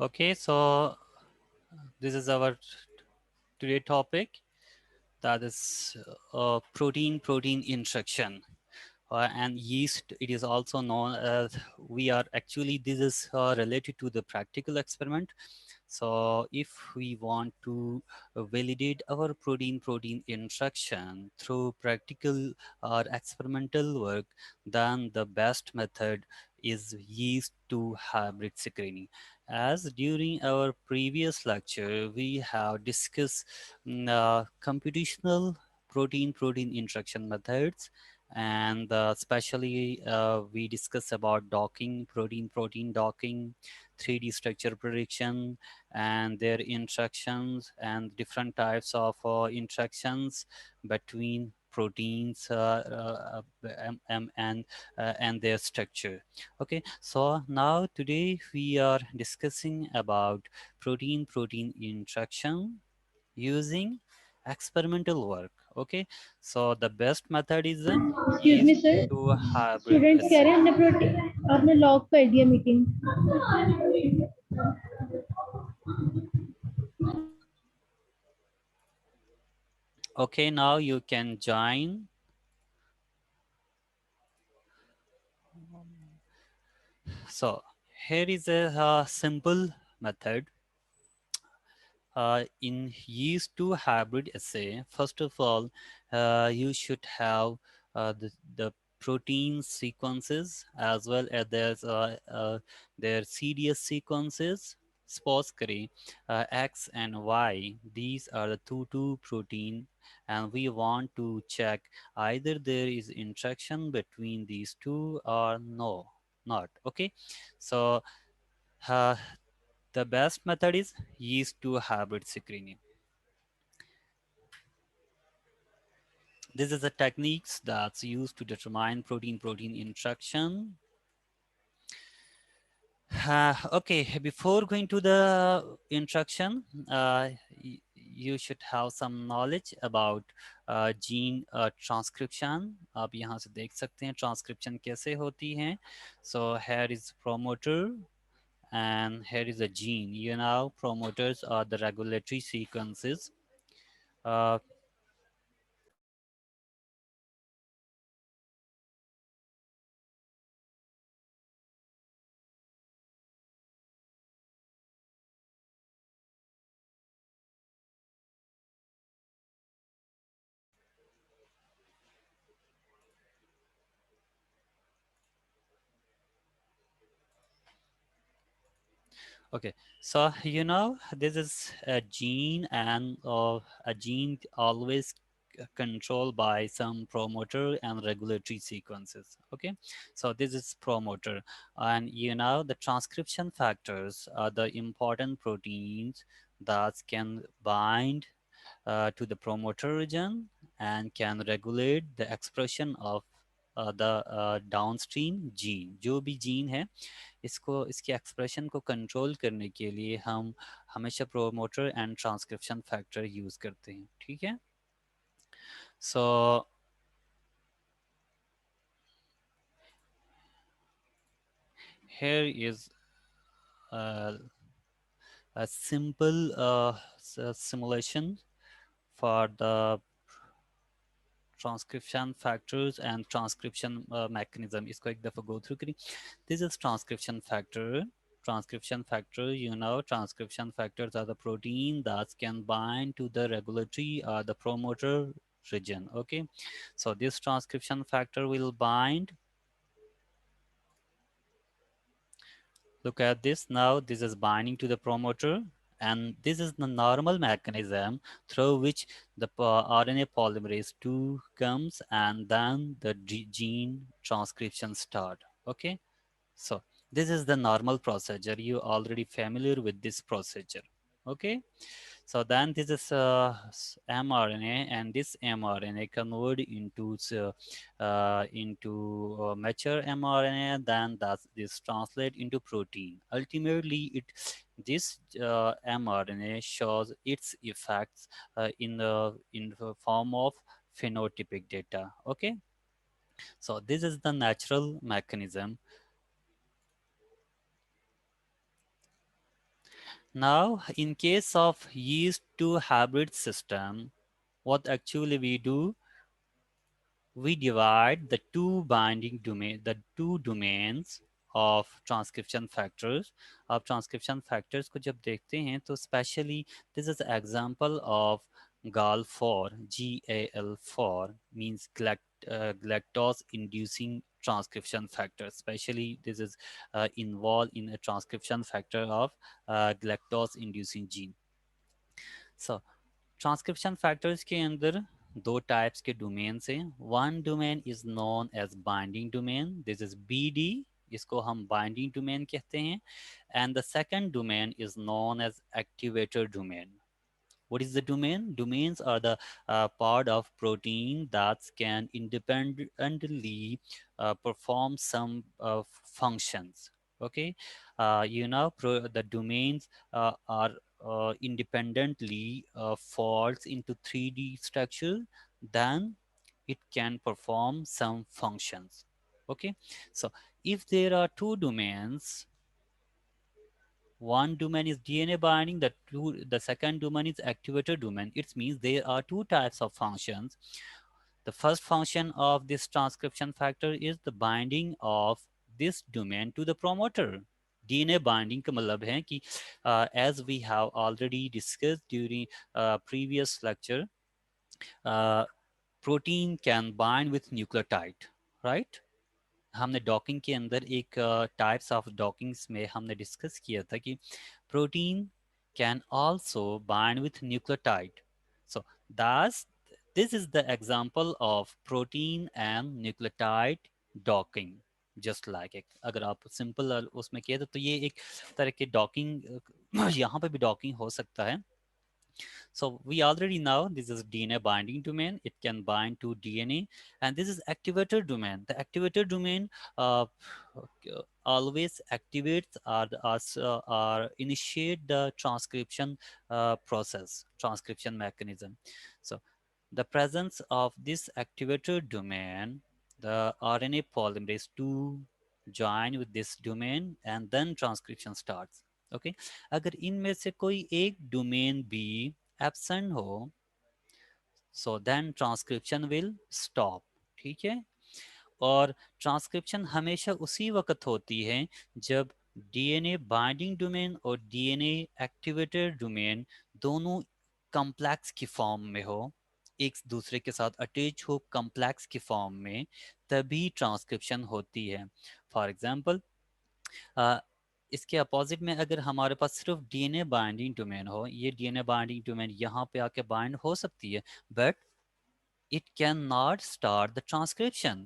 Okay, so this is our today topic, that is protein interaction. And yeast, it is also known as, we are actually, this is related to the practical experiment. So if we want to validate our protein interaction through practical or experimental work, then the best method is yeast to hybrid screening. As during our previous lecture, we have discussed computational protein interaction methods, and especially we discuss about docking, protein docking, 3D structure prediction, and their interactions and different types of interactions between proteins and their structure. Okay, so now today we are discussing about protein interaction using experimental work. Okay, so the best method is excuse me yeast sir, to hybrid students कह रहे assay. हैं हमने protein आपने lock कर दिया meeting. Okay, now you can join. So here is a simple method in yeast to hybrid assay. First of all, you should have the protein sequences, as well as their CDS sequences. Suppose करें X and Y, these are the two protein, and we want to check either there is interaction between these two or no, not. Okay, so uh, the best method is yeast to hybrid screening. This is a techniques that's used to determine protein interaction. Okay, before going to the interaction, you should have some knowledge about gene transcription. आप यहाँ से देख सकते हैं transcription कैसे होती है. So here is promoter and here is a gene. You know, promoters are the regulatory sequences. Uh, Okay, so you know this is a gene, and a gene always controlled by some promoter and regulatory sequences. Okay, so this is promoter, and you know the transcription factors are the important proteins that can bind to the promoter region and can regulate the expression of the downstream gene. जो भी gene है, इसको इसकी expression को control करने के लिए हम हमेशा promoter and transcription factor use करते हैं. ठीक है, सो here is a, a simple simulation for the transcription factors and transcription mechanism. इसको एक दफा go through करें. This is transcription factor. Transcription factor, you know, transcription factors are the protein that can bind to the regulatory or the promoter region. Okay, so this transcription factor will bind. Look at this now. This is binding to the promoter, and this is the normal mechanism through which the RNA polymerase 2 comes, and then the gene transcription start. Okay, so this is the normal procedure. You already familiar with this procedure. Okay, so then this is mRNA, and this mRNA convert into mature mRNA. Then that this translate into protein. Ultimately, this mRNA shows its effects in the form of phenotypic data. Okay, so this is the natural mechanism. Now, in case of yeast to hybrid system, what actually we do, we divide the two domains of transcription factors. अब transcription factors को जब देखते हैं तो specially this is an example of GAL4, GAL4 means galactose inducing transcription factor. Especially this is involved in a transcription factor of galactose inducing gene. So transcription factors के अंदर दो types के domains हैं. One domain is known as binding domain, this is BD, इसको हम binding domain कहते हैं. And the second domain is known as activator domain. What is the domain? Domains are the part of protein that can independently perform some functions. Okay, the domains are independently falls into 3D structure, then it can perform some functions. Okay, so if there are two domains, one domain is DNA binding, the second domain is activator domain. It means there are two types of functions. The first function of this transcription factor is the binding of this domain to the promoter. DNA binding का मतलब है कि as we have already discussed during previous lecture, uh, protein can bind with nucleotide, right? हमने docking के अंदर एक types of डॉकिंग्स में हमने डिस्कस किया था कि protein can also bind with nucleotide. So thus, this is the example of protein and nucleotide docking. Just like it. अगर आप सिंपल उसमें किए तो ये एक तरह के डॉकिंग यहाँ पे भी डॉकिंग हो सकता है. So we already know this is DNA binding domain. It can bind to DNA, and this is activator domain. The activator domain always activates or initiate the transcription process, transcription mechanism. So the presence of this activator domain, the RNA polymerase 2 join with this domain and then transcription starts. Okay, अगर इनमें से कोई एक domain भी absent हो, so then transcription will stop. ठीक है, और ट्रांसक्रिप्शन हमेशा उसी वक्त होती है जब डीएनए बाइंडिंग डोमेन और डीएनए एक्टिवेटर डोमेन दोनों कॉम्प्लेक्स की फॉर्म में हो, एक दूसरे के साथ अटैच हो कॉम्प्लेक्स की फॉर्म में, तभी ट्रांसक्रिप्शन होती है. फॉर एग्जांपल, इसके अपोजिट में अगर हमारे पास सिर्फ डीएनए बाइंडिंग डोमेन हो, ये डीएनए बाइंडिंग डोमेन यहाँ पे आके बाइंड हो सकती है, but it cannot start the transcription.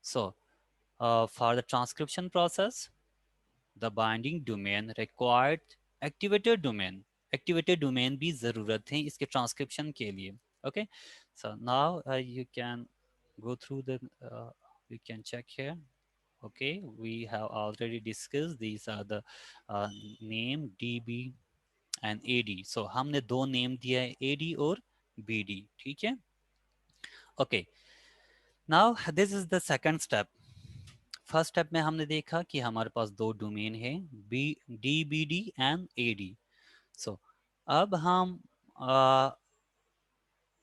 So, for the transcription process, the binding domain required activator domain. Activator domain भी ज़रूरत है इसके transcription के लिए. Okay, so now you can go through the, you can check here. Okay, we have already discussed these are the uh, name DB and AD. So हमने दो name दिया है, AD और BD. ठीक है. Okay, now this is the second step. First step में हमने देखा कि हमारे पास दो डोमेन है, B D B D and A D. So अब हम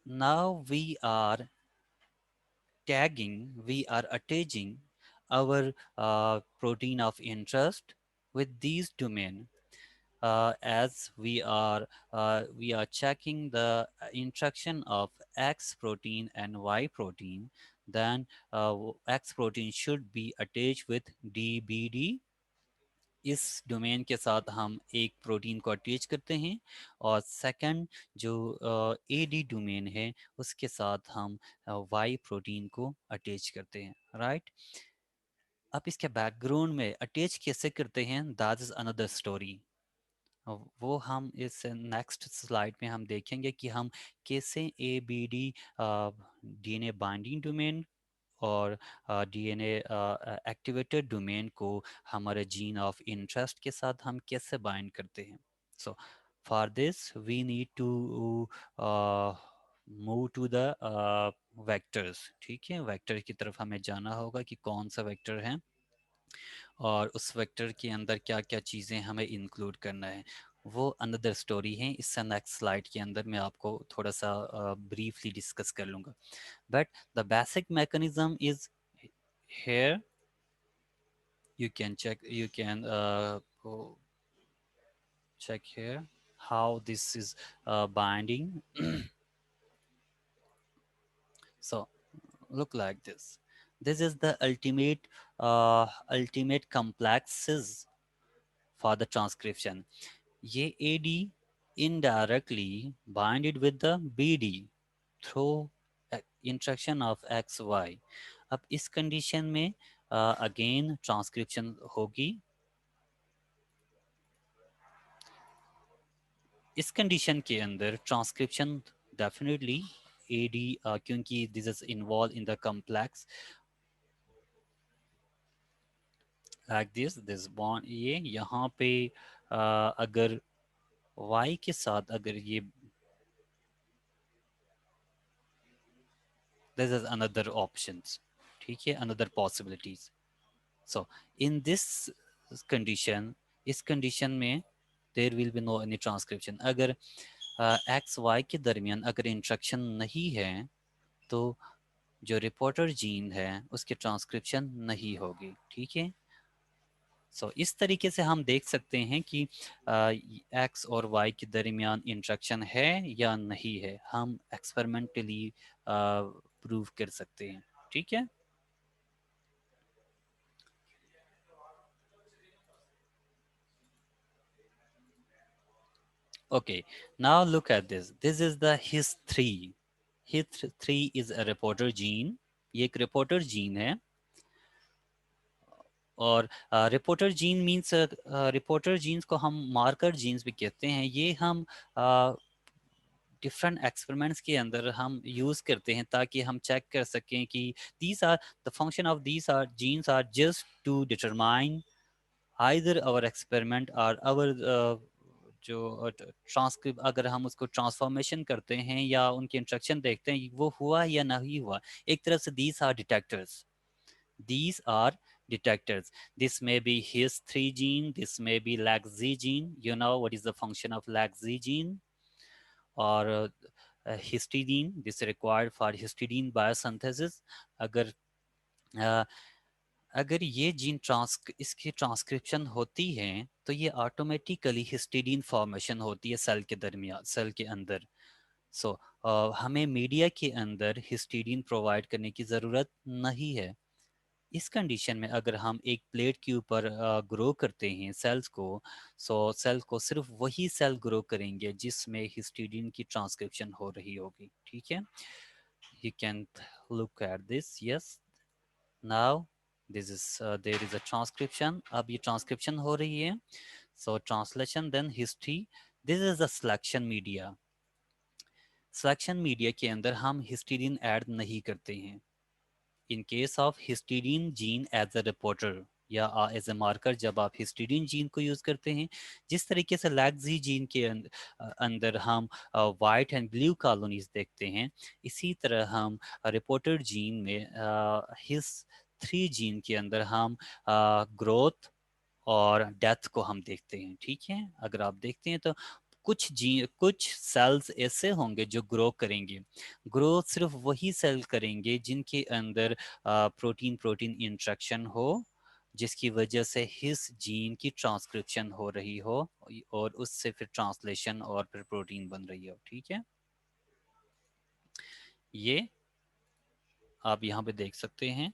now we are attaching our protein of interest with these domain. As we are checking the interaction of X protein and Y protein, then X protein should be attached with DBD. इस domain के साथ हम एक protein को attach करते हैं, और second जो ए डी डोमेन है उसके साथ हम वाई प्रोटीन को अटैच करते हैं, राइट. अब इसके बैकग्राउंड में अटैच कैसे करते हैं, दैट इज अनदर स्टोरी. वो हम इस नेक्स्ट स्लाइड में हम देखेंगे कि हम कैसे A B D DNA binding domain और डीएनए एक्टिवेटेड डोमेन को हमारे जीन ऑफ इंटरेस्ट के साथ हम कैसे बाइंड करते हैं. So for this we need to move to the vectors. ठीक है, वेक्टर की तरफ हमें जाना होगा कि कौन सा वेक्टर है और उस वेक्टर के अंदर क्या क्या चीज़ें हमें इंक्लूड करना है. वो अनदर स्टोरी है। इससे नेक्स्ट स्लाइड के अंदर मैं आपको थोड़ा सा ब्रीफली डिस्कस कर लूँगा। But the basic mechanism is here. You can check, you can check here how this is binding. So look like this. This is the ultimate complexes for the transcription. ये AD indirectly binded with the BD through interaction of XY. अब इस condition में again transcription होगी। इस condition के अंदर transcription definitely AD, क्योंकि this is involve in the complex like this bond. ये यहाँ पे अगर Y के साथ अगर ये दिस इज अनदर ऑप्शंस, ठीक है, another possibilities. So in this condition, इस कंडीशन में there will be no any transcription. अगर एक्स वाई के दरमियान अगर इंट्रक्शन नहीं है तो जो रिपोर्टर जीन है उसकी ट्रांसक्रिप्शन नहीं होगी, ठीक है। सो इस तरीके से हम देख सकते हैं कि एक्स और वाई के दरमियान इंट्रक्शन है या नहीं है, हम एक्सपेरिमेंटली प्रूव कर सकते हैं, ठीक है। Okay, now look at this. This is the HIS3. HIS3 is a reporter gene. ये एक रिपोर्टर जीन है। और reporter gene means, reporter genes को हम मार्कर जीन्स भी कहते हैं। ये हम डिफरेंट एक्सपेरिमेंट्स के अंदर हम यूज़ करते हैं ताकि हम चेक कर सकें कि these are the function of these are genes are just to determine either our experiment और आवर जो ट्रांसक्रिप, अगर हम उसको ट्रांसफॉर्मेशन करते हैं या उनके इंस्ट्रक्शन देखते हैं वो हुआ या नहीं हुआ। एक तरह से these are detectors, these are detectors. This may be his3 gene, this may be LAGZ gene. You know what is the function of LAGZ gene? Or histidine, this is required for histidine biosynthesis. अगर uh, अगर ये gene इसकी transcription होती है तो ये automatically histidine formation होती है सेल के दरमियान, सेल के अंदर। सो हमें मीडिया के अंदर हिस्टिडीन प्रोवाइड करने की ज़रूरत नहीं है। इस कंडीशन में अगर हम एक प्लेट के ऊपर ग्रो करते हैं सेल्स को, सो सेल को सिर्फ वही सेल ग्रो करेंगे जिसमें हिस्टिडीन की ट्रांसक्रिप्शन हो रही होगी, ठीक है। You can look at this, yes. Now this is there is a transcription, अब ये ट्रांसक्रिप्शन हो रही है। So translation then history, this is a selection media. Selection media के अंदर हम हिस्टिडीन ऐड नहीं करते हैं। In case of histidine gene as a reporter या एज ए मार्कर, जब आप हिस्टिडीन जीन को यूज करते हैं, जिस तरीके से लैक्जी जीन के अंदर हम वाइट एंड ब्लू कॉलोनीज देखते हैं, इसी तरह हम रिपोर्टर जीन में हिस 3 जीन के अंदर हम ग्रोथ और डेथ को हम देखते हैं, ठीक है। अगर आप देखते हैं तो कुछ सेल्स ऐसे होंगे जो ग्रो करेंगे। ग्रो सिर्फ वही सेल करेंगे जिनके अंदर प्रोटीन प्रोटीन इंट्रैक्शन हो, जिसकी वजह से हिस जीन की ट्रांसक्रिप्शन हो रही हो और उससे फिर ट्रांसलेशन और फिर प्रोटीन बन रही हो, ठीक है। ये आप यहाँ पे देख सकते हैं।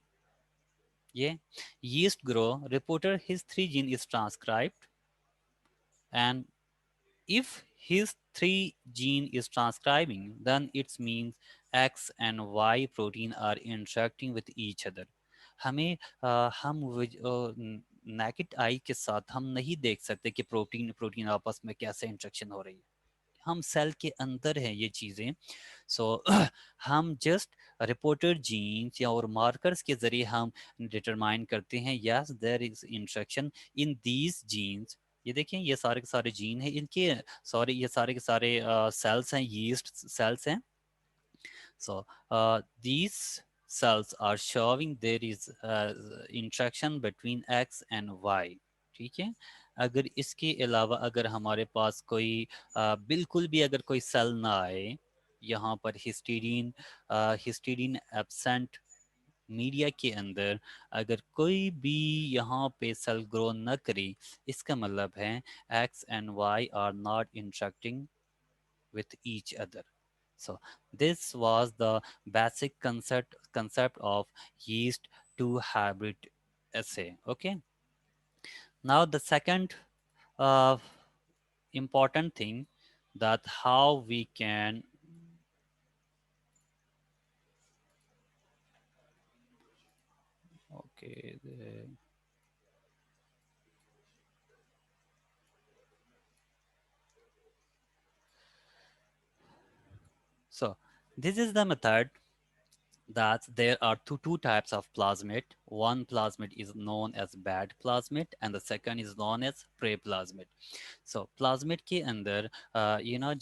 ये yeast grow, reporter his 3 gene is transcribed, and if his 3 gene is transcribing, then it means X and Y protein are interacting with each other. हमें हम नेकेड आई के साथ हम नहीं देख सकते कि प्रोटीन प्रोटीन आपस में कैसे इंट्रैक्शन हो रही है। हम सेल के अंदर हैं ये चीज़ें। सो हम जस्ट रिपोर्टर जीन्स या और मार्कर्स के ज़रिए हम डिटरमाइन करते हैं yes there is interaction in these genes. ये देखें, ये सारे के सारे जीन हैं इनके, सॉरी ये सारे के सारे सेल्स हैं, यीस्ट सेल्स हैं। So these cells are showing there is interaction between X and Y, ठीक है। अगर इसके अलावा अगर हमारे पास कोई बिल्कुल भी अगर कोई सेल ना आए, यहाँ पर हिस्टीडीन एब्सेंट मीडिया के अंदर अगर कोई भी यहाँ पे सेल ग्रो न करे, इसका मतलब है X and Y are not interacting with each other. So this was the basic concept of yeast to hybrid assay. Okay. Now the second uh, important thing, that how we can, okay, so this is the method that there are two types of plasmid. One plasmid is known as bad plasmid and the second is known as prey plasmid. So plasmid के अंदर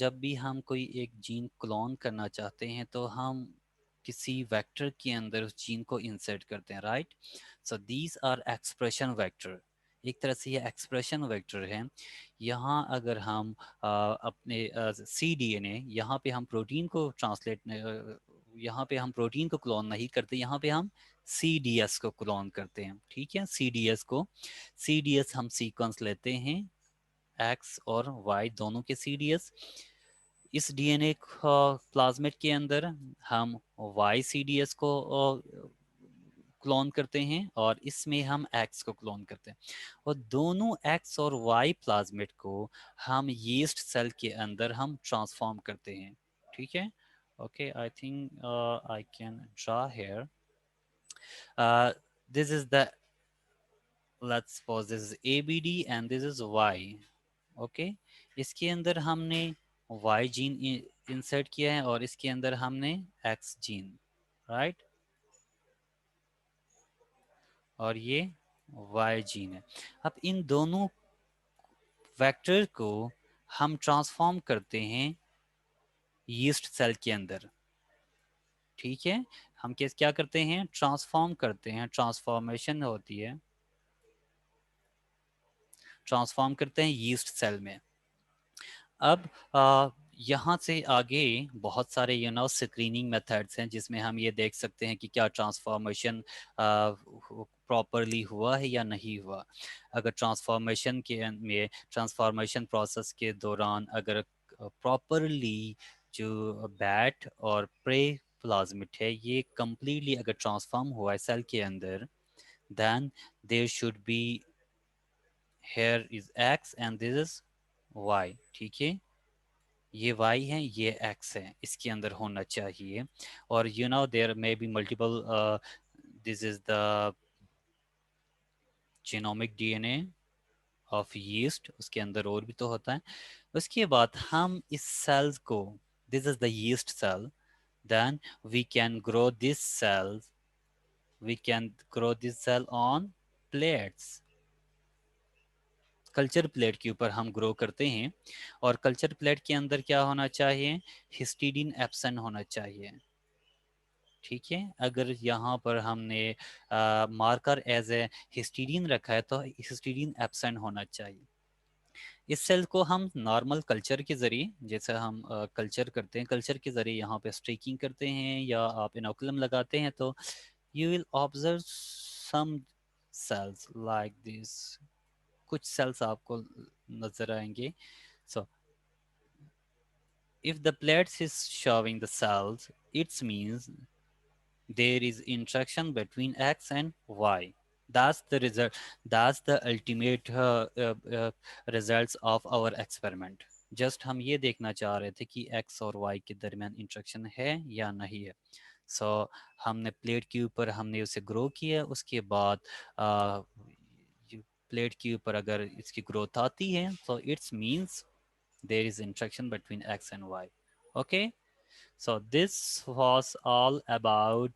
जब भी हम कोई एक gene clone करना चाहते हैं तो हम किसी वेक्टर के अंदर उस जीन को इंसर्ट करते हैं, right? So these are expression vector. एक तरह से ये एक्सप्रेशन वेक्टर है। यहाँ अगर हम अपने सी डी एन ए, यहाँ पे हम प्रोटीन को यहाँ पे हम प्रोटीन को क्लोन नहीं करते, यहाँ पे हम सी डी एस को क्लोन करते हैं। ठीक है, सी डी एस हम सीक्वेंस लेते हैं, एक्स और वाई दोनों के सी डी एस। इस डीएनए प्लाज्मिड के अंदर हम वाई सी डी एस को क्लोन करते हैं और इसमें हम एक्स को क्लोन करते हैं, और दोनों एक्स और वाई प्लाज्मिड को हम यीस्ट सेल के अंदर हम ट्रांसफॉर्म करते हैं। ठीक है, okay, I think I can draw here, this is the, let's suppose this is A B D and this is Y. Okay, इसके अंदर हमने वाई जीन इंसर्ट किया है और इसके अंदर हमने एक्स जीन, राइट, और ये वाई जीन है। अब इन दोनों वेक्टर को हम ट्रांसफॉर्म करते हैं यीस्ट सेल के अंदर। ठीक है, हम क्या करते हैं, ट्रांसफॉर्म करते हैं, ट्रांसफॉर्मेशन होती है, ट्रांसफॉर्म करते हैं यीस्ट सेल में। अब यहाँ से आगे बहुत सारे स्क्रीनिंग मेथड्स हैं जिसमें हम ये देख सकते हैं कि क्या ट्रांसफॉर्मेशन प्रॉपरली हुआ है या नहीं हुआ। अगर में ट्रांसफॉर्मेशन प्रोसेस के दौरान अगर प्रॉपरली जो बैट और प्रे प्लाज्मिड है ये कम्प्लीटली अगर ट्रांसफॉर्म हुआ है सेल के अंदर, then there should be, here is X and this is Y. ठीक है, ये y है, ये x है, इसके अंदर होना चाहिए। और there may be multiple, this is the genomic DNA of yeast, उसके अंदर और भी तो होता है। उसके बाद हम इस सेल्स को, this is the yeast cell, then we can grow this cells, we can grow this cell on plates, culture plate के ऊपर हम ग्रो करते हैं। और कल्चर प्लेट के अंदर क्या होना चाहिए, हिस्टीडीन एब्सेंट होना चाहिए। ठीक है, अगर यहाँ पर हमने मार्कर एज ए हिस्टीडीन रखा है तो हिस्टीडीन एब्सेंट होना चाहिए। इस सेल को हम नॉर्मल कल्चर के ज़रिए, जैसे हम कल्चर करते हैं, कल्चर के ज़रिए यहाँ पे स्ट्रीकिंग करते हैं या आप इनोकुलम लगाते हैं, तो you will observe some cells like this, कुछ सेल्स आपको नज़र आएंगे। So if the plates is showing the cells, it means there is interaction between x and y. That's the result, that's the ultimate results of our experiment. Just हम ये देखना चाह रहे थे कि x और y के दरमियान इंट्रैक्शन है या नहीं है। सो हमने प्लेट के ऊपर हमने उसे ग्रो किया, उसके बाद प्लेट के ऊपर अगर इसकी ग्रोथ आती है तो it's means there is interaction between x and y. Okay, so this was all uh,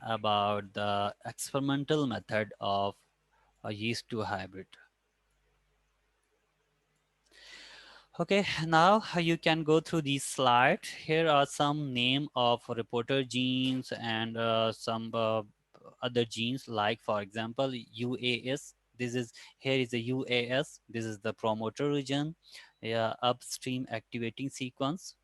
about the experimental method of a yeast to hybrid. Okay, now you can go through these slides. Here are some name of reporter genes and some other genes, like for example UAS. This is, here is the UAS. This is the promoter region, या upstream activating sequence.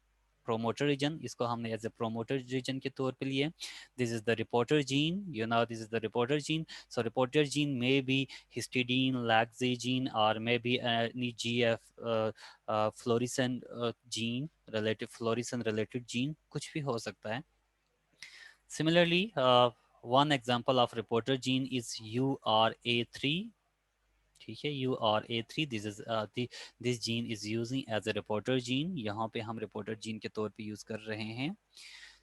Promoter region, इसको हमने as a promoter region के तौर पे लिए. This is the reporter gene, this is the reporter gene. So reporter gene may be histidine, laxi gene, or maybe any GF fluorescent gene, related fluorescent related gene, कुछ भी हो सकता है. Similarly, one example of reporter gene is URA3. ठीक है, URA3, this gene is using as a reporter gene. यहाँ पे हम reporter gene के तौर पे यूज़ कर रहे हैं.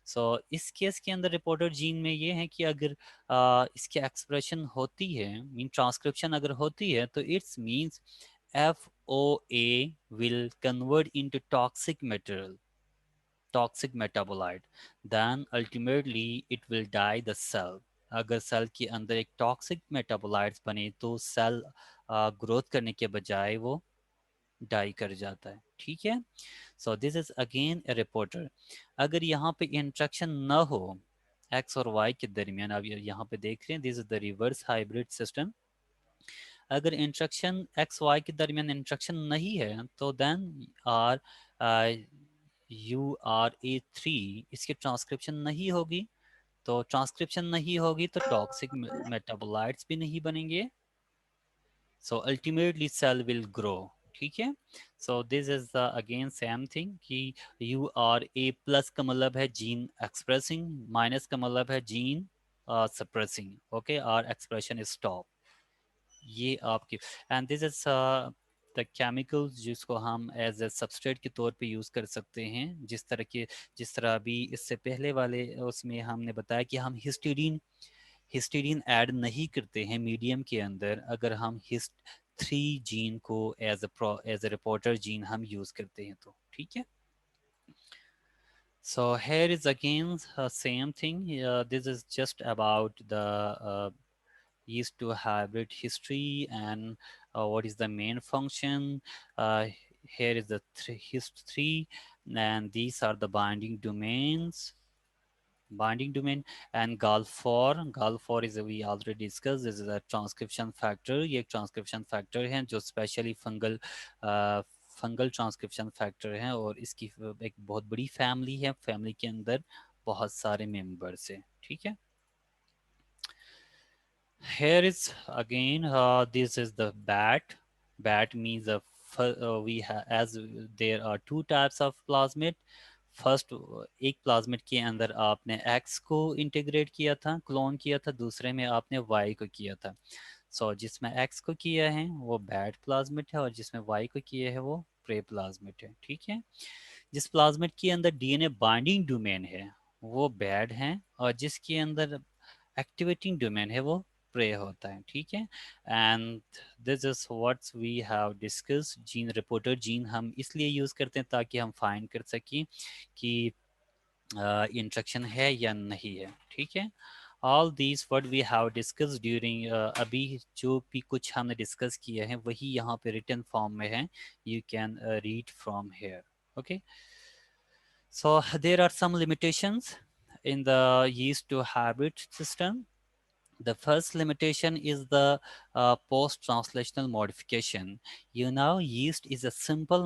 सो इस केस के अंदर रिपोर्टर जीन में ये है कि अगर इसकी एक्सप्रेशन होती है, मीन ट्रांसक्रिप्शन अगर होती है, तो it's means FOA will convert into toxic material, toxic metabolite, then ultimately it will die the cell. अगर सेल के अंदर एक टॉक्सिक मेटाबोलाइट्स बने तो सेल ग्रोथ करने के बजाय वो डाई कर जाता है. ठीक है, so this is again A reporter. अगर यहाँ पे इंट्रैक्शन न हो एक्स और वाई के दरमियान, अब यहाँ पे देख रहे हैं, this is the reverse hybrid system. अगर इंट्रैक्शन एक्स वाई के दरमियान इंट्रैक्शन नहीं है, तो देन आर URA3 इसकी ट्रांसक्रिप्शन नहीं होगी. तो ट्रांसक्रिप्शन नहीं होगी तो टॉक्सिक मेटाबोलाइट्स भी नहीं बनेंगे. So ultimately cell will grow. ठीक है, so this is the again same thing कि URA+ का मतलब है जीन एक्सप्रेसिंग, माइनस का मतलब है जीन सप्रेसिंग. ओके, और एक्सप्रेशन इज स्टॉप. ये आपकी, and this is the chemicals जिसको हम एज ए सबस्ट्रेट के तौर पे यूज़ कर सकते हैं. जिस तरह अभी इससे पहले वाले उसमें हमने बताया कि हम हिस्टीडीन ऐड नहीं करते हैं मीडियम के अंदर, अगर हम हिस्ट 3 जीन को एज ए रिपोर्टर जीन हम यूज़ करते हैं तो. ठीक है, so here is again same thing. This is just about the yeast to hybrid history and what is the main function. Here is the hist3, and these are the binding domain. And GAL4 is, we already discussed, this is a transcription factor. ये एक transcription factor है जो specially fungal transcription factor है, और इसकी एक बहुत बड़ी फैमिली है. फैमिली के अंदर बहुत सारे मेंबर्स हैं. ठीक है, here is again this is the bat means we have, as there are two types of plasmid. First, एक प्लाज्मिड के अंदर आपने एक्स को इंटीग्रेट किया था, क्लोन किया था, दूसरे में आपने वाई को किया था. सो जिसमें एक्स को किया है वो बैड प्लाज्मिड है, और जिसमें वाई को किया है वो प्रे प्लाज्मिड है. ठीक है, जिस प्लाज्मिड के अंदर DNA बाइंडिंग डोमेन है वो बैड है, और जिसके अंदर एक्टिवेटिंग डोमेन है वो प्रे होता है. ठीक है, and this is what's we have discuss. Gene reporter gene हम इसलिए यूज़ करते हैं ताकि हम फाइंड कर सकें कि इंट्रैक्शन है या नहीं है. ठीक है, all these what we have discuss during, अभी जो भी कुछ हमने डिस्कस किया है वही यहाँ पे रिटन फॉर्म में है. You can read from here. Okay, so there are some limitations in the yeast to hybrid system. The first limitation is the post-translational modification. Yeast is a simple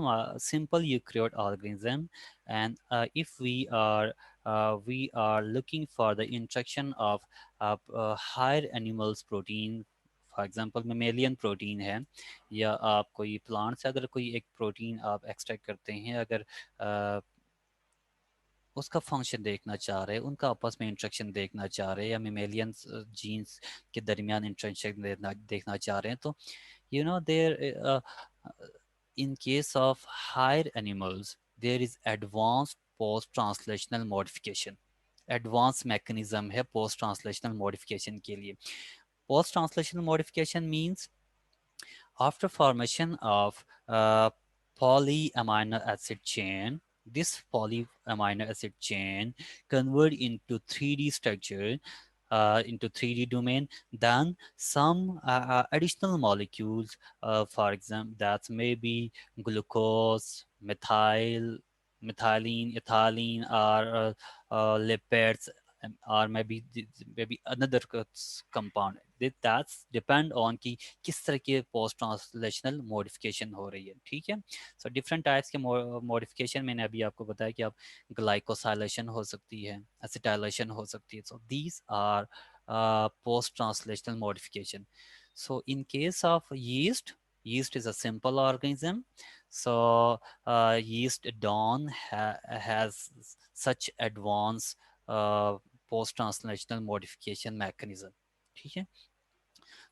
eukaryote organism, and if we are looking for the interaction of higher animals protein, for example mammalian protein है, या आप कोई plant से अगर कोई एक protein आप extract करते हैं, अगर उसका फंक्शन देखना चाह रहे हैं, उनका आपस में इंट्रैक्शन देखना चाह रहे हैं, या मेमेलियन जीन्स के दरमियान इंट्रैक्शन देखना चाह रहे हैं, तो there in case of higher animals there is advanced post translational modification. Advance mechanism है पोस्ट ट्रांसलेशनल मॉडिफिकेशन के लिए. Post translational modification means after formation of polyamino acid chain, this polyamino acid chain convert into 3D structure, into 3D domain. Then some additional molecules, for example, that may be glucose, methylene, ethylene, or lipids, or maybe another compound. That's depend on कि किस तरह के post translational modification हो रही है, ठीक है। So different types के मॉडिफिकेशन मैंने अभी आपको बताया कि आप ग्लाइकोसाइलेशन हो सकती है, एसिटाइलेशन हो सकती है। So these are post translational modification. So in case of yeast is a simple organism. So yeast don't has such advanced post translational modification mechanism, ठीक है।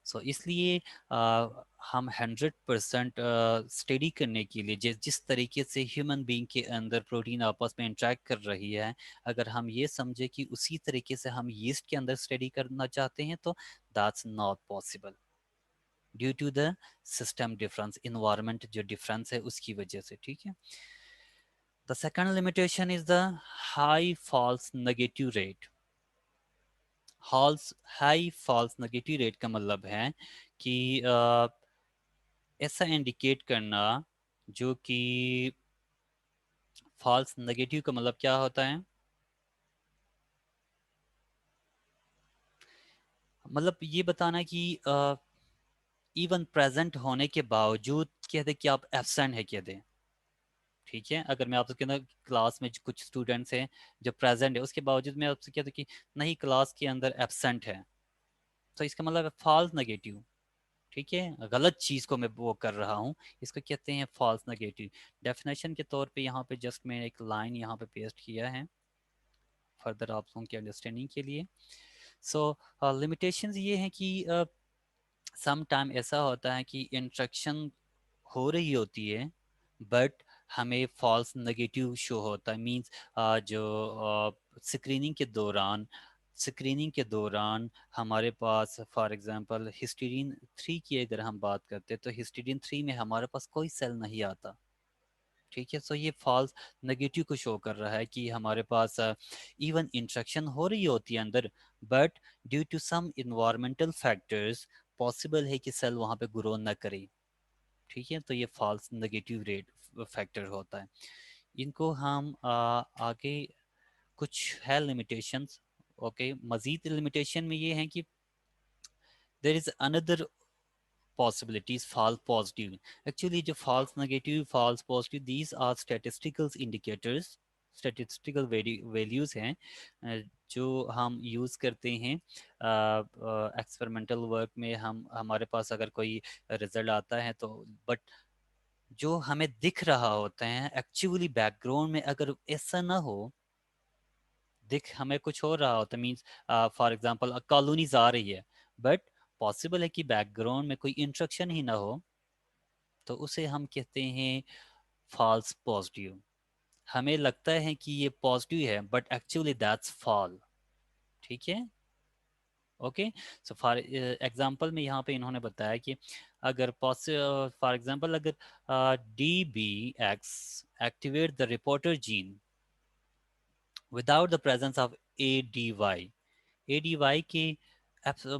सो इसलिए हम 100% स्टडी करने के लिए जिस तरीके से ह्यूमन बीइंग के अंदर प्रोटीन आपस में इंटरेक्ट कर रही है, अगर हम ये समझे कि उसी तरीके से हम यीस्ट के अंदर स्टडी करना चाहते हैं तो that's not possible due to the system difference, environment जो डिफरेंस है उसकी वजह से, ठीक है। The second limitation is the high false negative rate. False high false negative rate का मतलब है कि ऐसा इंडिकेट करना जो कि फॉल्स नेगेटिव का मतलब क्या होता है, मतलब ये बताना कि इवन प्रेजेंट होने के बावजूद कह दे कि आप एब्सेंट है कह दे, ठीक है। अगर मैं आपसे कहना क्लास में कुछ स्टूडेंट्स हैं जो प्रेजेंट है, उसके बावजूद मैं आपसे कहता कि नहीं क्लास के अंदर एब्सेंट है, तो इसका मतलब है फॉल्स नेगेटिव, ठीक है। गलत चीज़ को मैं वो कर रहा हूँ, इसको कहते हैं फॉल्स नेगेटिव। डेफिनेशन के तौर पे यहाँ पे जस्ट मैं एक लाइन यहाँ पे पेस्ट किया है फर्दर आप लोगों की अंडरस्टैंडिंग के लिए। सो लिमिटेशंस ये हैं कि सम टाइम ऐसा होता है कि इंस्ट्रक्शन हो रही होती है बट हमें फॉल्स नेगेटिव शो होता है। मींस जो स्क्रीनिंग के दौरान हमारे पास फॉर एग्जांपल हिस्टीडीन 3 की अगर हम बात करते हैं तो हिस्टीडीन 3 में हमारे पास कोई सेल नहीं आता, ठीक है। सो ये फॉल्स नेगेटिव को शो कर रहा है कि हमारे पास इवन इंस्ट्रक्शन हो रही होती है अंदर but due to some environmental factors possible है कि सेल वहाँ पे ग्रो ना करे, ठीक है। तो ये फॉल्स नेगेटिव रेट फैक्टर होता है। इनको हम आगे कुछ है लिमिटेशंस। ओके, मजीद लिमिटेशन में ये है कि there is another possibilities false positive. Actually जो false negative false positive these are statistical indicators, statistical values हैं जो हम यूज़ करते हैं एक्सपेरिमेंटल वर्क में। हम हमारे पास अगर कोई रिजल्ट आता है तो बट जो हमें दिख रहा होता है एक्चुअली बैकग्राउंड में अगर ऐसा ना हो, दिख हमें कुछ हो रहा होता मीन्स फॉर एग्जांपल कॉलोनीज आ रही है बट पॉसिबल है कि बैकग्राउंड में कोई इंस्ट्रक्शन ही ना हो, तो उसे हम कहते हैं फॉल्स पॉजिटिव। हमें लगता है कि ये पॉजिटिव है बट एक्चुअली दैट्स फॉल, ठीक है। ओके, सो फॉर एग्जांपल में यहाँ पे इन्होंने बताया कि अगर फॉर एग्जांपल अगर D B X activate the reporter gene without the presence of A D Y की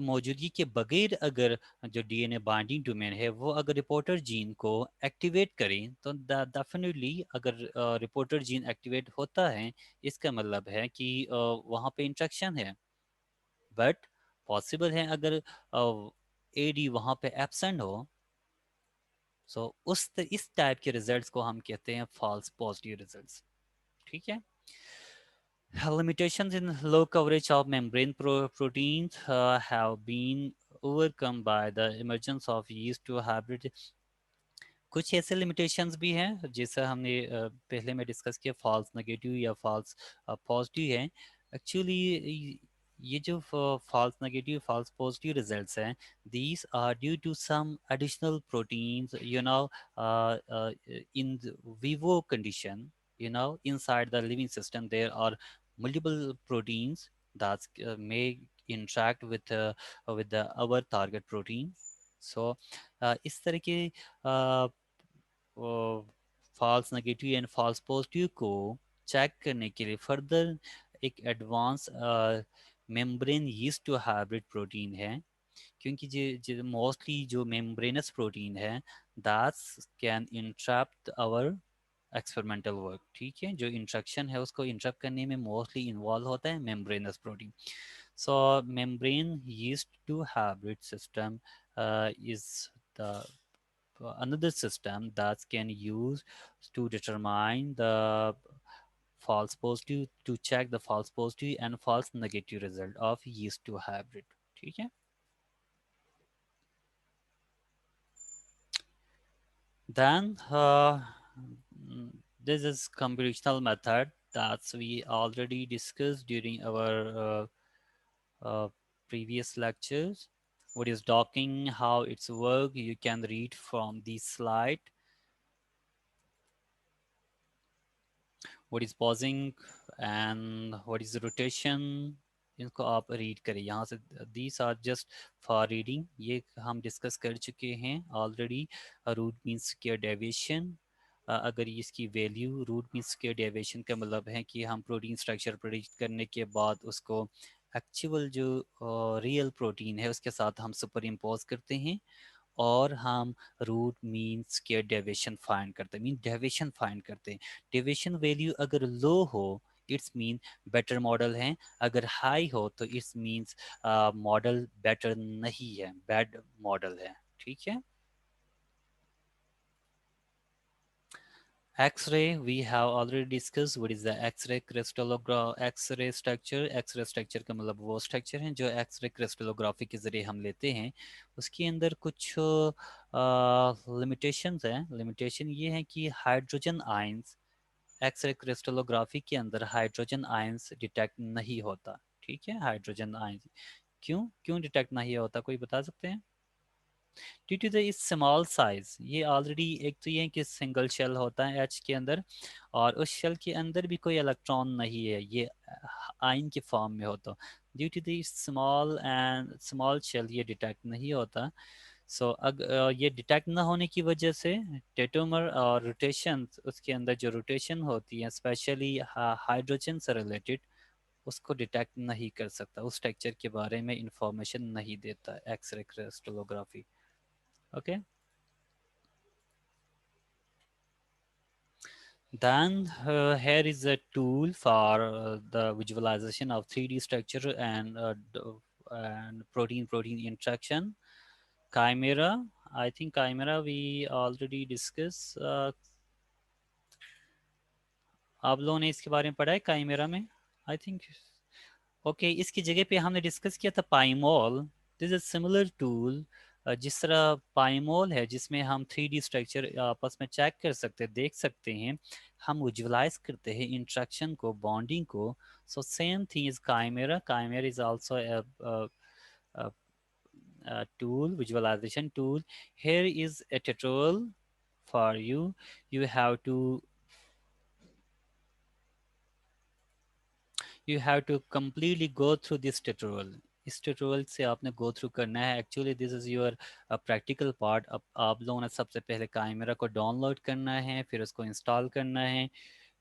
मौजूदगी के बगैर अगर जो डीएनए बाइंडिंग डोमेन है वो अगर रिपोर्टर जीन को एक्टिवेट करें तो डेफिनेटली अगर रिपोर्टर जीन एक्टिवेट होता है इसका मतलब है कि वहाँ पे इंट्रैक्शन है बट पॉसिबल है अगर ए डी वहाँ पे एब्सेंट हो। सो इस टाइप के रिजल्ट्स को हम कहते हैं फॉल्स पॉजिटिव रिजल्ट्स, ठीक है। Limitations in low coverage of membrane proteins have been overcome by the emergence of yeast to hybrid। कुछ ऐसे लिमिटेशंस भी हैं जैसा हमने पहले में डिस्कस किया फॉल्स नेगेटिव या फॉल्स पॉजिटिव है। एक्चुअली ये जो false negative false positive results हैं these are due to some additional proteins in the vivo condition, inside the living system there are multiple proteins that may interact with the our target protein। so इस तरह के false negative and false positive को check करने के लिए further एक advance membrane yeast two hybrid protein है। क्योंकि जो मोस्टली जो मेम्ब्रेनस प्रोटीन है that's can interrupt our experimental work, ठीक है। जो इंट्रक्शन है उसको इंटरप्ट करने में मोस्टली इन्वॉल्व होता है membranous protein. So membrane used two hybrid system is the another system that can use to determine the false positive, to check the false positive and false negative result of yeast to hybrid, ठीक है। Then this is computational method that we already discussed during our previous lectures. What is docking, how it's work, you can read from this slide. What is pausing and what is rotation, इनको आप read करें यहाँ से। these are just for reading, ये हम discuss कर चुके हैं already. Root means square deviation. अगर इसकी value, root means square deviation का मतलब है कि हम प्रोटीन स्ट्रक्चर प्रोडिक्ट करने के बाद उसको एक्चुअल जो रियल प्रोटीन है उसके साथ हम सुपर इम्पोज करते हैं, और हम root mean square deviation find करते हैं, मीन डेविएशन फाइंड करते हैं। डेविएशन वैल्यू अगर लो हो इट्स मीन बेटर मॉडल है, अगर हाई हो तो इट्स मीन्स मॉडल बेटर नहीं है, बैड मॉडल है, ठीक है। X-ray, we have already discussed what is the X-ray crystallograph, X-ray structure। X-ray structure का मतलब वो structure है जो X-ray crystallography के जरिए हम लेते हैं। उसके अंदर कुछ limitations हैं। limitation ये है कि हाइड्रोजन आयंस एक्सरे क्रिस्टलोग्राफी के अंदर हाइड्रोजन आयंस डिटेक्ट नहीं होता, ठीक है। हाइड्रोजन आयंस क्यों क्यों डिटेक्ट नहीं होता, कोई बता सकते हैं? ड्यू टू द इस स्मॉल साइज, ये ऑलरेडी एक तो ये कि सिंगल शेल होता है एच के अंदर, और उस शेल के अंदर भी कोई इलेक्ट्रॉन नहीं है, ये आयन के फॉर्म में होता। Due to the small and small shell ये डिटेक्ट नहीं होता। सो ये डिटेक्ट ना होने की वजह से टेटोमर और रोटेशन, उसके अंदर जो रोटेशन होती है स्पेशली हाइड्रोजन से रिलेटेड, उसको डिटेक्ट नहीं कर सकता, उस स्ट्रक्चर के बारे में इंफॉर्मेशन नहीं देता X ray crystallography. Okay. Then here is a tool for the visualization of 3D structure and protein interaction. Chimera. I think Chimera we already discussed. आप लोगों ने इसके बारे में पढ़ा है काइमेरा में? I think okay. इसकी जगह पे हमने डिस्कस किया था PyMOL. This is similar tool. जिस तरह पाइमोल है जिसमें हम 3D स्ट्रक्चर आपस में चेक कर सकते हैं, देख सकते हैं, हम विजुलाइज करते हैं इंट्रैक्शन को, बॉन्डिंग को। So same thing is chimera. Chimera is also a tool, visualization tool. Here is a tutorial for you. You have to completely go through this tutorial। इस ट्यूटोरियल से आपने गो थ्रू करना है। Actually this is your practical part. अब आप लोगों ने सबसे पहले काइमेरा को डाउनलोड करना है, फिर उसको इंस्टॉल करना है,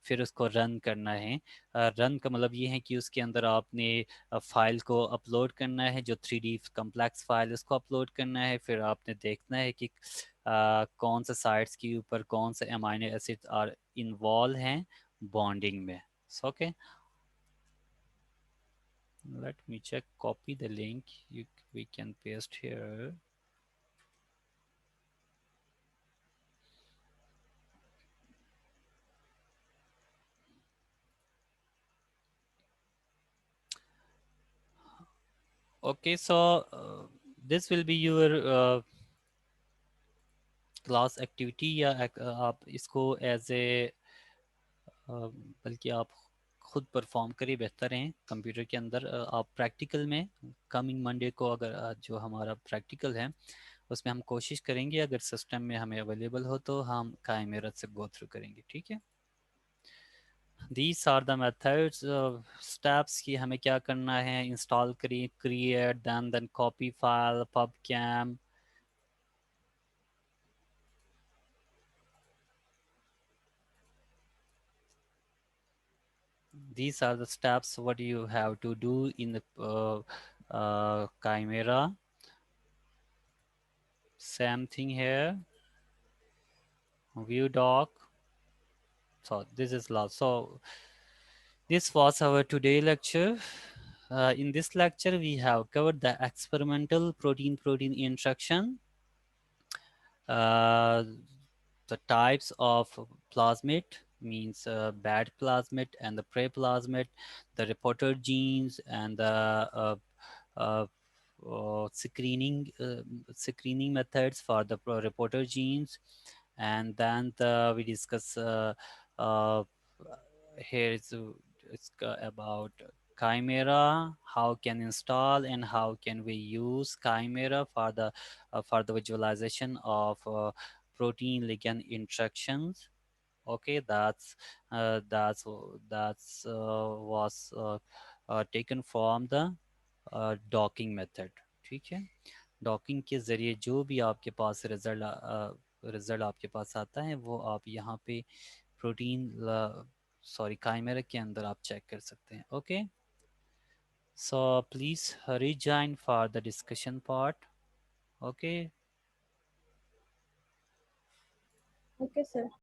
फिर उसको रन करना है। रन का मतलब ये है कि उसके अंदर आपने फाइल को अपलोड करना है, जो 3D कम्प्लेक्स फाइल, उसको अपलोड करना है। फिर आपने देखना है कि कौन से साइट्स के ऊपर कौन से अमाइनो एसिड्स आर इन्वॉल्व हैं बॉन्डिंग में। Okay, let me check, copy the link, we can paste here। okay, so this will be your class activity, या आप इसको एज ए, बल्कि आप खुद परफॉर्म करिए बेहतर हैं कंप्यूटर के अंदर। आप प्रैक्टिकल में कमिंग मंडे को अगर जो हमारा प्रैक्टिकल है उसमें हम कोशिश करेंगे, अगर सिस्टम में हमें अवेलेबल हो तो हम काइमेरा से गो थ्रू करेंगे, ठीक है। These are the methods steps कि हमें क्या करना है। इंस्टॉल करिए, create, then copy file, PubChem. These are the steps what you have to do in the Chimera। Same thing here, view doc, So this is last. So this was our today lecture. In this lecture, we have covered the experimental protein-protein interaction, uh, the types of plasmid, means bad plasmid and the prey plasmid, the reporter genes, and the uh, screening methods for the reporter genes. And then we discuss uh, here is it's about Chimera, how can install and how can we use Chimera for the visualization of protein ligand interactions. Okay, that's was taken from the docking method. ठीक है, docking के ज़रिए जो भी आपके पास result आपके पास आता है वो आप यहाँ पे प्रोटीन सॉरी काइमेरा के अंदर आप चेक कर सकते हैं. Okay, so please rejoin for the discussion part. Okay. Okay, sir.